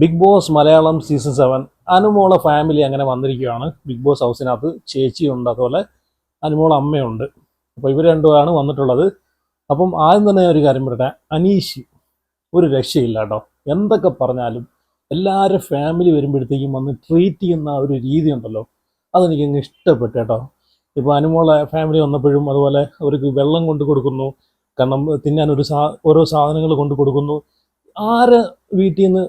Big boss Malayalam season 7 അനുമോള family അങ്ങനെ വന്നിരിക്കുകയാണ്. ബിഗ് ബോസ് ഹൗസിനകത്ത് ചേച്ചിയുണ്ട്, അതുപോലെ അനുമോള അമ്മയുണ്ട്. അപ്പോൾ ഇവർ രണ്ടുമാണ് വന്നിട്ടുള്ളത്. അപ്പം ആദ്യം തന്നെ ഒരു കാര്യം പറയട്ടെ, അനീഷ് ഒരു രക്ഷയില്ല കേട്ടോ. എന്തൊക്കെ പറഞ്ഞാലും എല്ലാവരും ഫാമിലി വരുമ്പോഴത്തേക്കും വന്ന് ട്രീറ്റ് ചെയ്യുന്ന ഒരു രീതി ഉണ്ടല്ലോ, അതെനിക്ക് അങ്ങ് ഇഷ്ടപ്പെട്ടു കേട്ടോ. ഇപ്പോൾ അനുമോളെ ഫാമിലി വന്നപ്പോഴും അതുപോലെ അവർക്ക് വെള്ളം കൊണ്ട് കൊടുക്കുന്നു, കാരണം തിന്നാൻ ഓരോ സാധനങ്ങൾ കൊണ്ട് കൊടുക്കുന്നു. ആരെ വീട്ടിൽ നിന്ന്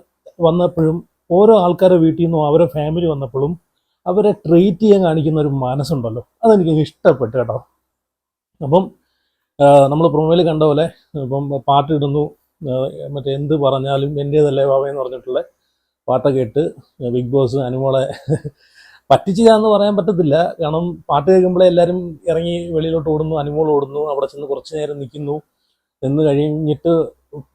വന്നപ്പോഴും ഓരോ ആൾക്കാരെ വീട്ടിൽ നിന്നും അവരെ ഫാമിലി വന്നപ്പോഴും അവരെ ട്രീറ്റ് ചെയ്യാൻ കാണിക്കുന്ന ഒരു മനസ്സുണ്ടല്ലോ, അതെനിക്ക് ഇഷ്ടപ്പെട്ടു കേട്ടോ. അപ്പം നമ്മൾ പ്രൊമോയിൽ കണ്ട പോലെ ഇപ്പം പാട്ടിടുന്നു, മറ്റേ എന്ത് പറഞ്ഞാലും എൻ്റേതല്ലേ ബാബയെന്ന് പറഞ്ഞിട്ടുള്ള പാട്ടൊക്കെ ഇട്ട് ബിഗ് ബോസ് അനുമോളെ പറ്റിച്ചില്ലാന്ന് പറയാൻ പറ്റത്തില്ല. കാരണം പാട്ട് കേൾക്കുമ്പോഴേ എല്ലാവരും ഇറങ്ങി വെളിയിലോട്ട് ഓടുന്നു, അനുമോൾ ഓടുന്നു, അവിടെ ചെന്ന് കുറച്ച് നേരം നിൽക്കുന്നു. നിന്ന് കഴിഞ്ഞിട്ട്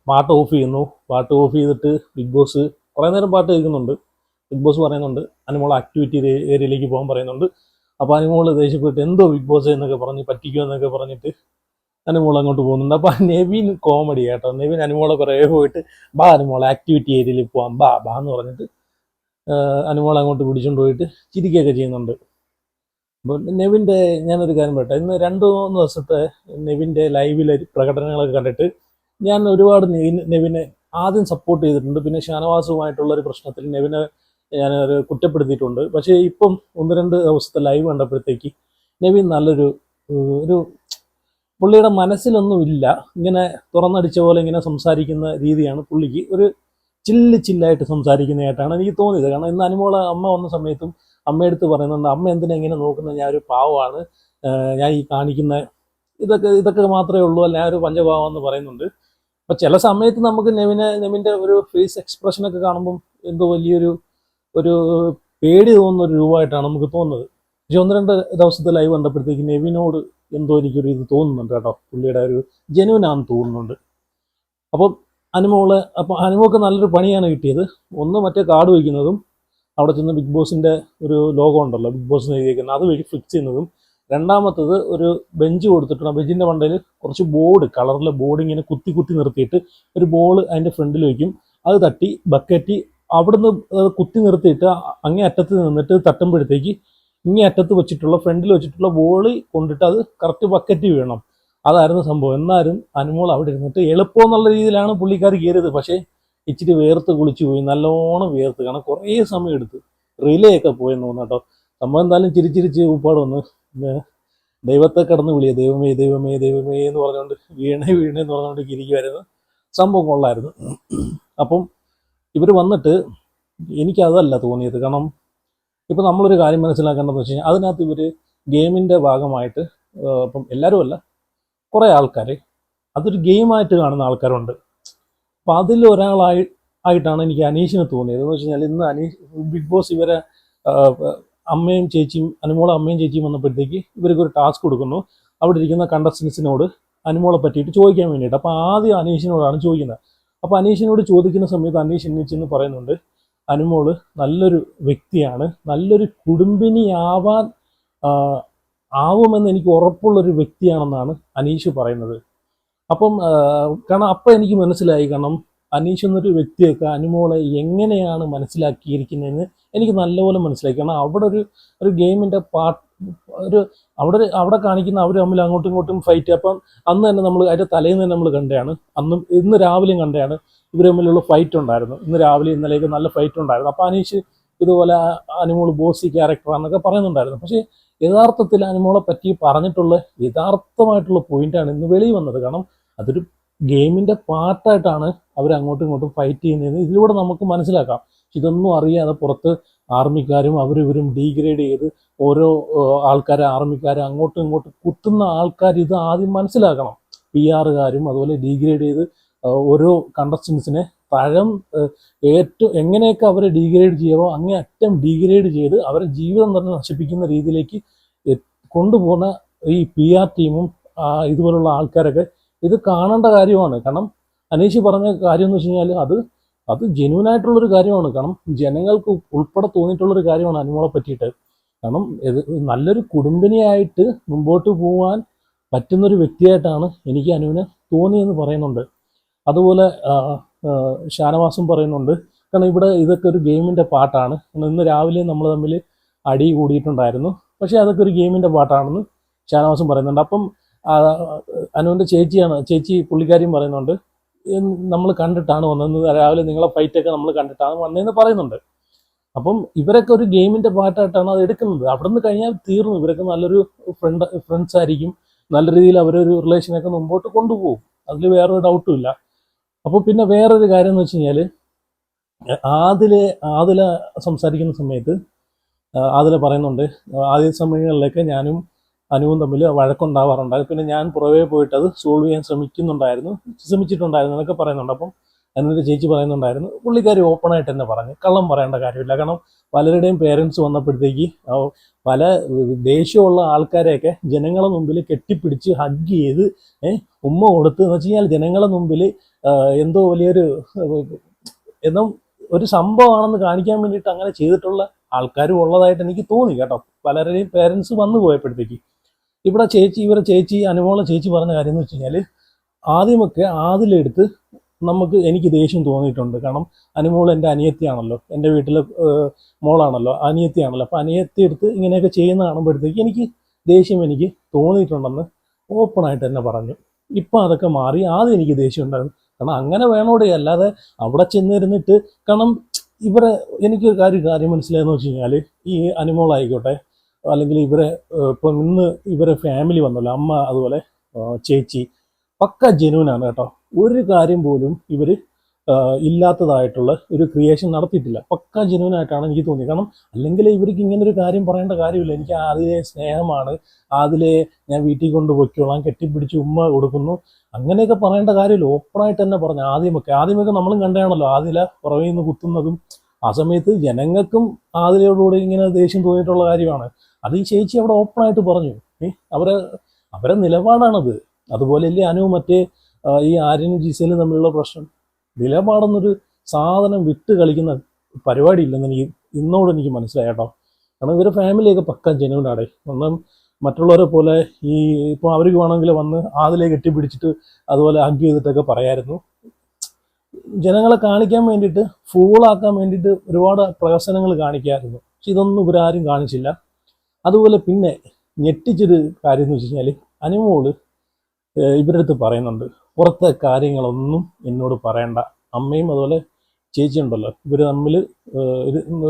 പാട്ട് ഓഫ് ചെയ്യുന്നു. പാട്ട് ഓഫ് ചെയ്തിട്ട് ബിഗ് ബോസ് കുറേ നേരം പാട്ട് കേൾക്കുന്നുണ്ട്. ബിഗ് ബോസ് പറയുന്നുണ്ട് അനുമോൾ ആക്ടിവിറ്റി ഏരിയയിലേക്ക് പോകാൻ പറയുന്നുണ്ട്. അപ്പോൾ അനുമോൾ ദേഷ്യപ്പെട്ട് എന്തോ ബിഗ് ബോസ് എന്നൊക്കെ പറഞ്ഞ് പറ്റിക്കുമെന്നൊക്കെ പറഞ്ഞിട്ട് അനുമോൾ അങ്ങോട്ട് പോകുന്നുണ്ട്. അപ്പോൾ നെവിൻ കോമഡി കേട്ടോ. നെവിൻ അനുമോളെ കുറേ പോയിട്ട് ബാ അനുമോൾ ആക്ടിവിറ്റി ഏരിയയിൽ പോകാം ബാ ബാ എന്ന് പറഞ്ഞിട്ട് അനുമോൾ അങ്ങോട്ട് പിടിച്ചുകൊണ്ട് പോയിട്ട് ചിരിക്കുകയൊക്കെ ചെയ്യുന്നുണ്ട്. അപ്പോൾ നെവിൻ്റെ ഞാനൊരു കാര്യം പറയട്ടെ, ഇന്ന് 2-3 ദിവസത്തെ നെവിൻ്റെ ലൈവിലെ പ്രകടനങ്ങളൊക്കെ കണ്ടിട്ട് ഞാൻ ഒരുപാട് നെവിനെ ആദ്യം സപ്പോർട്ട് ചെയ്തിട്ടുണ്ട്. പിന്നെ ഷാനവാസുമായിട്ടുള്ളൊരു പ്രശ്നത്തിൽ നെവിനെ ഞാൻ കുറ്റപ്പെടുത്തിയിട്ടുണ്ട്. പക്ഷേ ഇപ്പം 1-2 ദിവസത്തെ ലൈവ് കണ്ടപ്പോഴത്തേക്ക് നെവിൻ നല്ലൊരു ഒരു പുള്ളിയുടെ മനസ്സിലൊന്നുമില്ല, ഇങ്ങനെ തുറന്നടിച്ച പോലെ ഇങ്ങനെ സംസാരിക്കുന്ന രീതിയാണ് പുള്ളിക്ക്. ഒരു ചില്ലായിട്ട് സംസാരിക്കുന്നതായിട്ടാണ് എനിക്ക് തോന്നിയത്. കാരണം ഇന്ന് അനുമോളെ അമ്മ വന്ന സമയത്തും അമ്മയെടുത്ത് പറയുന്നുണ്ട്, അമ്മ എന്തിനാ ഇങ്ങനെ നോക്കുന്നത്, ഞാൻ ഒരു പാവമാണ്, ഞാൻ ഈ കാണിക്കുന്ന ഇതൊക്കെ മാത്രമേ ഉള്ളൂ, അല്ല ഞാൻ ഒരു പഞ്ചപാവം എന്ന് പറയുന്നുണ്ട്. അപ്പോൾ ചില സമയത്ത് നമുക്ക് നെവിൻ്റെ ഒരു ഫേസ് എക്സ്പ്രഷനൊക്കെ കാണുമ്പം എന്തോ വലിയൊരു പേടി തോന്നുന്ന ഒരു രൂപമായിട്ടാണ് നമുക്ക് തോന്നുന്നത്. പക്ഷെ 1-2 ദിവസത്തെ ലൈവ് കണ്ടപ്പോഴത്തേക്ക് നെവിനോട് എന്തോ എനിക്കൊരു ഇത് തോന്നുന്നുണ്ട് കേട്ടോ. പുള്ളിയുടെ ഒരു ജെനുവിനാണെന്ന് തോന്നുന്നുണ്ട്. അപ്പം അനുമോൾക്ക് നല്ലൊരു പണിയാണ് കിട്ടിയത്. ഒന്ന് മറ്റേ കാർഡ് വയ്ക്കുന്നതും അവിടെ ചെന്ന് ബിഗ് ബോസിൻ്റെ ഒരു ലോഗോ ഉണ്ടല്ലോ, ബിഗ് ബോസിന് എഴുതിയിരിക്കുന്നത്, അത് വഴി ഫ്ലിക്സ് ചെയ്യുന്നതും. രണ്ടാമത്തത് ഒരു ബെഞ്ച് കൊടുത്തിട്ടുണ്ട്. ആ ബെഞ്ചിൻ്റെ മണ്ടയിൽ കുറച്ച് കളറിലെ ബോർഡ് ഇങ്ങനെ കുത്തി നിർത്തിയിട്ട് ഒരു ബോൾ അതിൻ്റെ ഫ്രണ്ടിൽ വയ്ക്കും. അത് തട്ടി ബക്കറ്റ് അവിടുന്ന് കുത്തി നിർത്തിയിട്ട് അങ്ങേ അറ്റത്ത് നിന്നിട്ട് തട്ടുമ്പോഴത്തേക്ക് ഇങ്ങേ അറ്റത്ത് വെച്ചിട്ടുള്ള ഫ്രണ്ടിൽ വെച്ചിട്ടുള്ള ബോൾ കൊണ്ടിട്ട് അത് കറക്റ്റ് ബക്കറ്റ് വീഴണം. അതായിരുന്നു സംഭവം. എന്നാലും അനുമോൾ അവിടെ ഇരുന്നിട്ട് എളുപ്പം എന്നുള്ള രീതിയിലാണ് പുള്ളിക്കാർ കയറിയത്. പക്ഷേ ഇച്ചിരി വേർത്ത് കുളിച്ചു പോയി, നല്ലോണം വേർത്ത്. കാരണം കുറേ സമയം എടുത്ത് റിലേ ഒക്കെ പോയെന്ന് തോന്നുന്നു കേട്ടോ. സംഭവം എന്തായാലും ചിരിച്ചിരിച്ച് ഉപ്പാട് വന്ന് ദൈവത്തെ കടന്ന് വിളിയ ദൈവമേ ദൈവമേ ദൈവമേ എന്ന് പറഞ്ഞുകൊണ്ട് വീണേന്ന് പറഞ്ഞുകൊണ്ട് ഇരിക്കുമായിരുന്നു. സംഭവം കൊള്ളായിരുന്നു. അപ്പം ഇവർ വന്നിട്ട് എനിക്കതല്ല തോന്നിയത്. കാരണം ഇപ്പം നമ്മളൊരു കാര്യം മനസ്സിലാക്കേണ്ടതെന്ന് വെച്ച് കഴിഞ്ഞാൽ അതിനകത്ത് ഇവർ ഗെയിമിൻ്റെ ഭാഗമായിട്ട് ഇപ്പം എല്ലാവരും അല്ല, കുറേ ആൾക്കാർ അതൊരു ഗെയിമായിട്ട് കാണുന്ന ആൾക്കാരുണ്ട്. അപ്പം അതിലൊരാളായിട്ടാണ് എനിക്ക് അനീഷിനെ തോന്നിയത്. എന്ന് വെച്ച് കഴിഞ്ഞാൽ ഇന്ന് ബിഗ് ബോസ് ഇവരെ അമ്മയും ചേച്ചിയും അനുമോളെ അമ്മയും ചേച്ചിയും വന്നപ്പോഴത്തേക്ക് ഇവർക്ക് ഒരു ടാസ്ക് കൊടുക്കുന്നു. അവിടെ ഇരിക്കുന്ന കണ്ടസ്റ്റൻസിനോട് അനുമോളെ പറ്റിയിട്ട് ചോദിക്കാൻ വേണ്ടിയിട്ട്. അപ്പോൾ ആദ്യം അനീഷിനോടാണ് ചോദിക്കുന്നത്. അപ്പോൾ അനീഷിനോട് ചോദിക്കുന്ന സമയത്ത് അനീഷ് എണ്ണിച്ചെന്ന് പറയുന്നുണ്ട്, അനുമോള് നല്ലൊരു വ്യക്തിയാണ്, നല്ലൊരു ആവുമെന്ന് എനിക്ക് ഉറപ്പുള്ളൊരു വ്യക്തിയാണെന്നാണ് അനീഷ് പറയുന്നത്. അപ്പം കാരണം അപ്പം എനിക്ക് മനസ്സിലായി, കാരണം അനീഷ് എന്നൊരു വ്യക്തിയൊക്കെ അനുമോളെ എങ്ങനെയാണ് മനസ്സിലാക്കിയിരിക്കുന്നതെന്ന് എനിക്ക് നല്ലപോലെ മനസ്സിലാക്കി. കാരണം അവിടെ ഒരു ഗെയിമിൻ്റെ അവിടെ കാണിക്കുന്ന അവർ തമ്മിൽ അങ്ങോട്ടും ഇങ്ങോട്ടും ഫൈറ്റ്. അപ്പം അന്ന് തന്നെ നമ്മൾ അതിൻ്റെ തലേന്ന് തന്നെ നമ്മൾ കണ്ടതാണ്, ഇന്ന് രാവിലെയും കണ്ടതാണ് ഇവർ തമ്മിലുള്ള ഫൈറ്റ് ഉണ്ടായിരുന്നു. ഇന്ന് രാവിലെ ഇന്നലെയൊക്കെ നല്ല ഫൈറ്റ് ഉണ്ടായിരുന്നു. അപ്പോൾ അനീഷ് ഇതുപോലെ അനുമോൾ ബോസി ക്യാരക്ടറാണെന്നൊക്കെ പറയുന്നുണ്ടായിരുന്നു. പക്ഷേ യഥാർത്ഥത്തിൽ അനുമോളെ പറ്റി പറഞ്ഞിട്ടുള്ള യഥാർത്ഥമായിട്ടുള്ള പോയിന്റാണ് ഇന്ന് വെളിയിൽ വന്നത്. കാരണം അതൊരു ഗെയിമിൻ്റെ പാർട്ടായിട്ടാണ് അവർ അങ്ങോട്ടും ഇങ്ങോട്ടും ഫൈറ്റ് ചെയ്യുന്നതെന്ന് ഇതിലൂടെ നമുക്ക് മനസ്സിലാക്കാം. ഇതൊന്നും അറിയാതെ പുറത്ത് ആർമിക്കാരും അവരിവരും ഡീഗ്രേഡ് ചെയ്ത് ഓരോ ആർമിക്കാരെ അങ്ങോട്ടും ഇങ്ങോട്ടും കുത്തുന്ന ആൾക്കാർ ഇത് ആദ്യം മനസ്സിലാക്കണം. PR-കാരും അതുപോലെ ഡീഗ്രേഡ് ചെയ്ത് ഓരോ കണ്ടസ്റ്റൻസിനെ എങ്ങനെയൊക്കെ അവരെ ഡീഗ്രേഡ് ചെയ്യുമോ അങ്ങേ അറ്റം ഡീഗ്രേഡ് ചെയ്ത് അവരെ ജീവിതം തന്നെ നശിപ്പിക്കുന്ന രീതിയിലേക്ക് കൊണ്ടുപോകുന്ന ഈ PR ടീമും ഇതുപോലുള്ള ആൾക്കാരൊക്കെ ഇത് കാണേണ്ട കാര്യമാണ്. കാരണം അനീഷ് പറഞ്ഞ കാര്യം എന്ന് വെച്ച് കഴിഞ്ഞാൽ അത് ജെന്യൂനായിട്ടുള്ളൊരു കാര്യമാണ്. കാരണം ജനങ്ങൾക്ക് ഉൾപ്പെടെ തോന്നിയിട്ടുള്ളൊരു കാര്യമാണ് അനുമോളെ പറ്റിയിട്ട്. കാരണം നല്ലൊരു കുടുംബിനിയായിട്ട് മുമ്പോട്ട് പോകാൻ പറ്റുന്നൊരു വ്യക്തിയായിട്ടാണ് എനിക്ക് അനുവിനെ തോന്നിയെന്ന് പറയുന്നുണ്ട്. അതുപോലെ ഷാനവാസും പറയുന്നുണ്ട്, കാരണം ഇവിടെ ഇതൊക്കെ ഒരു ഗെയിമിൻ്റെ പാട്ടാണ്. ഇന്ന് രാവിലെ നമ്മൾ തമ്മിൽ അടി കൂടിയിട്ടുണ്ടായിരുന്നു. പക്ഷേ അതൊക്കെ ഒരു ഗെയിമിൻ്റെ പാട്ടാണെന്ന് ഷാനവാസും പറയുന്നുണ്ട്. അപ്പം അനുവിൻ്റെ ചേച്ചി പുള്ളിക്കാരിയും പറയുന്നുണ്ട് നമ്മൾ കണ്ടിട്ടാണ് വന്നത്, രാവിലെ നിങ്ങളെ ഫൈറ്റൊക്കെ നമ്മൾ കണ്ടിട്ടാണ് വന്നതെന്ന് പറയുന്നുണ്ട്. അപ്പം ഇവരൊക്കെ ഒരു ഗെയിമിൻ്റെ പാട്ടായിട്ടാണ് അത് എടുക്കുന്നത്. അവിടെ നിന്ന് കഴിഞ്ഞാൽ തീർന്നു. ഇവരൊക്കെ നല്ലൊരു ഫ്രണ്ട്സ് ആയിരിക്കും, നല്ല രീതിയിൽ അവരൊരു റിലേഷനൊക്കെ മുമ്പോട്ട് കൊണ്ടുപോകും, അതിൽ വേറൊരു ഡൗട്ടും ഇല്ല. അപ്പോൾ പിന്നെ വേറൊരു കാര്യം എന്ന് വെച്ച് കഴിഞ്ഞാൽ ആദില സംസാരിക്കുന്ന സമയത്ത് ആദില പറയുന്നുണ്ട് ആദ്യ സമയങ്ങളിലൊക്കെ ഞാനും അനുവും തമ്മിൽ വഴക്കുണ്ടാവാറുണ്ടായിരുന്നു, പിന്നെ ഞാൻ പുറകെ പോയിട്ട് അത് സോൾവ് ചെയ്യാൻ ശ്രമിച്ചിട്ടുണ്ടായിരുന്നു എന്നൊക്കെ പറയുന്നുണ്ട്. അപ്പം അനുവിൻ്റെ ചേച്ചി പറയുന്നുണ്ടായിരുന്നു പുള്ളിക്കാരി ഓപ്പണായിട്ട് തന്നെ പറഞ്ഞു, കള്ളം പറയേണ്ട കാര്യമില്ല. കാരണം പലരുടെയും പേരൻസ് വന്നപ്പോഴത്തേക്ക് പല ദേഷ്യമുള്ള ആൾക്കാരെയൊക്കെ ജനങ്ങളെ മുമ്പിൽ കെട്ടിപ്പിടിച്ച് ഹഗ് ചെയ്ത് ഉമ്മ കൊടുത്ത് എന്ന് വെച്ച് കഴിഞ്ഞാൽ ജനങ്ങളെ മുമ്പിൽ എന്തോ വലിയൊരു എന്തോ ഒരു സംഭവമാണെന്ന് കാണിക്കാൻ വേണ്ടിയിട്ട് അങ്ങനെ ചെയ്തിട്ടുള്ള ആൾക്കാരും ഉള്ളതായിട്ട് എനിക്ക് തോന്നി കേട്ടോ. പലരുടെയും പേരൻസ് വന്നു പോയപ്പോഴത്തേക്ക് ഇവരെ ചേച്ചി അനുമോളെ ചേച്ചി പറഞ്ഞ കാര്യം എന്ന് വെച്ച് കഴിഞ്ഞാൽ ആദ്യമൊക്കെ ആദിലെടുത്ത് എനിക്ക് ദേഷ്യം തോന്നിയിട്ടുണ്ട്. കാരണം അനുമോൾ എൻ്റെ അനിയത്തിയാണല്ലോ, എൻ്റെ വീട്ടിലെ മോളാണല്ലോ, അനിയത്തിയാണല്ലോ. അപ്പം അനിയത്തി എടുത്ത് ഇങ്ങനെയൊക്കെ ചെയ്യുന്ന കാണുമ്പോഴത്തേക്ക് എനിക്ക് തോന്നിയിട്ടുണ്ടെന്ന് ഓപ്പണായിട്ട് തന്നെ പറഞ്ഞു. ഇപ്പം അതൊക്കെ മാറി. ആദ്യം എനിക്ക് ദേഷ്യം ഉണ്ടായിരുന്നു, കാരണം അങ്ങനെ വേണോടെ, അല്ലാതെ അവിടെ ചെന്നിരുന്നിട്ട്. കാരണം എനിക്കൊരു കാര്യം മനസ്സിലായെന്ന് വെച്ച് കഴിഞ്ഞാൽ ഈ അനുമോളായിക്കോട്ടെ, അല്ലെങ്കിൽ ഇപ്പം ഇന്ന് ഇവരെ ഫാമിലി വന്നല്ലോ, അമ്മ അതുപോലെ ചേച്ചി പക്ക ജെന്യൂനാണ് കേട്ടോ. ഒരു കാര്യം പോലും ഇവർ ഇല്ലാത്തതായിട്ടുള്ള ഒരു ക്രിയേഷൻ നടത്തിയിട്ടില്ല. പക്ക ജെന്യൂനായിട്ടാണ് എനിക്ക് തോന്നിയത്. കാരണം അല്ലെങ്കിൽ ഇവർക്ക് ഇങ്ങനൊരു കാര്യം പറയേണ്ട കാര്യമില്ല. എനിക്ക് ആദിലെ സ്നേഹമാണ്, ആദിലെ ഞാൻ വീട്ടിൽ കൊണ്ട് പൊയ്ക്കോളാം, കെട്ടിപ്പിടിച്ച് ഉമ്മ കൊടുക്കുന്നു, അങ്ങനെയൊക്കെ പറയേണ്ട കാര്യമില്ല. ഓപ്പണായിട്ട് തന്നെ പറഞ്ഞു. ആദ്യമൊക്കെ നമ്മളും കണ്ടാണല്ലോ ആദില പുറമേ നിന്ന് കുത്തുന്നതും. ആ സമയത്ത് ജനങ്ങൾക്കും ആദിലയോടുകൂടി ഇങ്ങനെ ദേഷ്യം തോന്നിയിട്ടുള്ള കാര്യമാണ്. അത് ഈ ചേച്ചി അവിടെ ഓപ്പണായിട്ട് പറഞ്ഞു. അവരെ നിലപാടാണത്. അതുപോലെയല്ലേ മറ്റേ ഈ ആര്യനും ജിസയിലും തമ്മിലുള്ള പ്രശ്നം. നിലപാടെന്നൊരു സാധനം വിട്ട് കളിക്കുന്ന പരിപാടി ഇല്ലെന്ന് എനിക്ക് മനസ്സിലായി കേട്ടോ. കാരണം ഇവരെ ഫാമിലിയൊക്കെ പക്ക ജെന്യൂനാണ്. കാരണം മറ്റുള്ളവരെ പോലെ ഇപ്പോൾ അവർക്ക് വേണമെങ്കിൽ വന്ന് ആദിലെ കെട്ടിപ്പിടിച്ചിട്ട് അതുപോലെ ഹഗ് ചെയ്തിട്ടൊക്കെ പറയായിരുന്നു. ജനങ്ങളെ കാണിക്കാൻ വേണ്ടിയിട്ട്, ഫൂളാക്കാൻ വേണ്ടിയിട്ട് ഒരുപാട് പ്രഹസനങ്ങൾ കാണിക്കാമായിരുന്നു. പക്ഷെ ഇതൊന്നും ഇവരാരും കാണിച്ചില്ല. അതുപോലെ പിന്നെ ഞെട്ടിച്ചൊരു കാര്യം എന്ന് വെച്ച് കഴിഞ്ഞാൽ അനുമോള് ഇവരുടെ അടുത്ത് പറയുന്നുണ്ട് പുറത്തെ കാര്യങ്ങളൊന്നും എന്നോട് പറയണ്ട. അമ്മയും അതുപോലെ ചേച്ചി ഉണ്ടല്ലോ, ഇവർ തമ്മിൽ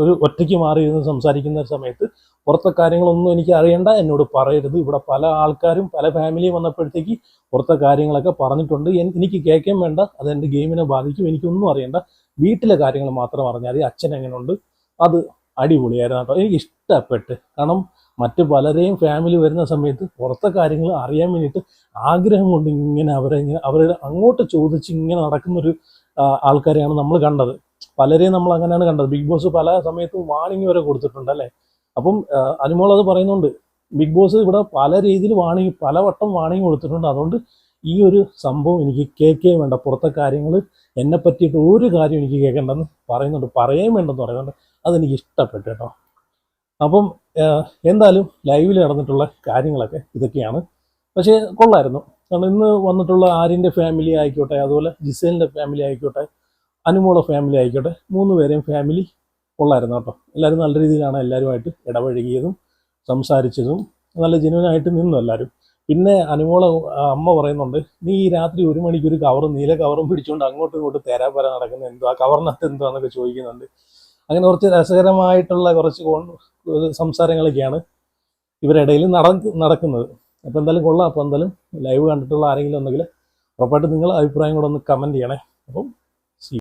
ഒരു ഒറ്റയ്ക്ക് മാറിയിരുന്ന് സംസാരിക്കുന്ന സമയത്ത് പുറത്തെ കാര്യങ്ങളൊന്നും എനിക്ക് അറിയണ്ട, എന്നോട് പറയരുത്. ഇവിടെ പല ആൾക്കാരും പല ഫാമിലിയും വന്നപ്പോഴത്തേക്ക് പുറത്തെ കാര്യങ്ങളൊക്കെ പറഞ്ഞിട്ടുണ്ട്, എനിക്ക് കേൾക്കാൻ വേണ്ട, അതെൻ്റെ ഗെയിമിനെ ബാധിക്കും, എനിക്കൊന്നും അറിയണ്ട, വീട്ടിലെ കാര്യങ്ങൾ മാത്രം അറിഞ്ഞാൽ അച്ഛൻ എങ്ങനെയുണ്ട്. അത് അടിപൊളിയായിരുന്നു കേട്ടോ, എനിക്ക് ഇഷ്ടപ്പെട്ട്. കാരണം മറ്റ് പലരെയും ഫാമിലി വരുന്ന സമയത്ത് പുറത്തെ കാര്യങ്ങൾ അറിയാൻ വേണ്ടിയിട്ട് ആഗ്രഹം കൊണ്ട് ഇങ്ങനെ അവരെ അങ്ങോട്ട് ചോദിച്ച് ഇങ്ങനെ നടക്കുന്നൊരു ആൾക്കാരെയാണ് നമ്മൾ കണ്ടത്. പലരെയും നമ്മൾ അങ്ങനെയാണ് കണ്ടത്. ബിഗ് ബോസ് പല സമയത്തും വാണിംഗ് വരെ കൊടുത്തിട്ടുണ്ട് അല്ലേ. അപ്പം അനുമോൾ അത് പറയുന്നുണ്ട്, ബിഗ് ബോസ് ഇവിടെ പല രീതിയിൽ പലവട്ടം വാണിംഗ് കൊടുത്തിട്ടുണ്ട്. അതുകൊണ്ട് ഈ ഒരു സംഭവം എനിക്ക് കേൾക്കേ വേണ്ട, പുറത്തെ കാര്യങ്ങൾ എന്നെ പറ്റിയിട്ട് ഒരു കാര്യം എനിക്ക് കേൾക്കേണ്ടെന്ന് പറയുന്നുണ്ട്, പറയുകയും വേണ്ടെന്ന് പറയുന്നുണ്ട്. അതെനിക്ക് ഇഷ്ടപ്പെട്ടു കേട്ടോ. അപ്പം എന്തായാലും ലൈവിൽ നടന്നിട്ടുള്ള കാര്യങ്ങളൊക്കെ ഇതൊക്കെയാണ്. പക്ഷേ കൊള്ളായിരുന്നു. കാരണം ഇന്ന് വന്നിട്ടുള്ള ആര്യൻ്റെ ഫാമിലി ആയിക്കോട്ടെ, അതുപോലെ ജിസേലിൻ്റെ ഫാമിലി ആയിക്കോട്ടെ, അനുമോള ഫാമിലി ആയിക്കോട്ടെ, 3 പേരെയും ഫാമിലി കൊള്ളായിരുന്നു കേട്ടോ. എല്ലാവരും നല്ല രീതിയിലാണ് എല്ലാവരുമായിട്ട് ഇടപഴകിയതും സംസാരിച്ചതും, നല്ല ജെന്യൂനായിട്ട് നിന്നു എല്ലാവരും. പിന്നെ അനുമോള അമ്മ പറയുന്നുണ്ട്, നീ ഈ രാത്രി 1 മണിക്ക് ഒരു നീല കവറും പിടിച്ചുകൊണ്ട് അങ്ങോട്ടും ഇങ്ങോട്ടും തേരാപ്പാര നടക്കുന്നത് എന്തോ, ആ കവറിനകത്ത് എന്താണെന്നൊക്കെ ചോദിക്കുന്നുണ്ട്. അങ്ങനെ കുറച്ച് രസകരമായിട്ടുള്ള കുറച്ച് സംസാരങ്ങളൊക്കെയാണ് ഇവരിടയിൽ നടക്കുന്നത്. അപ്പോൾ എന്തായാലും കൊള്ളാം. അപ്പോൾ എന്തായാലും ലൈവ് കണ്ടിട്ടുള്ള ആരെങ്കിലും ഉണ്ടെങ്കിൽ ഉറപ്പായിട്ട് നിങ്ങൾ അഭിപ്രായം കൂടെ ഒന്ന് കമൻറ്റ് ചെയ്യണേ. അപ്പം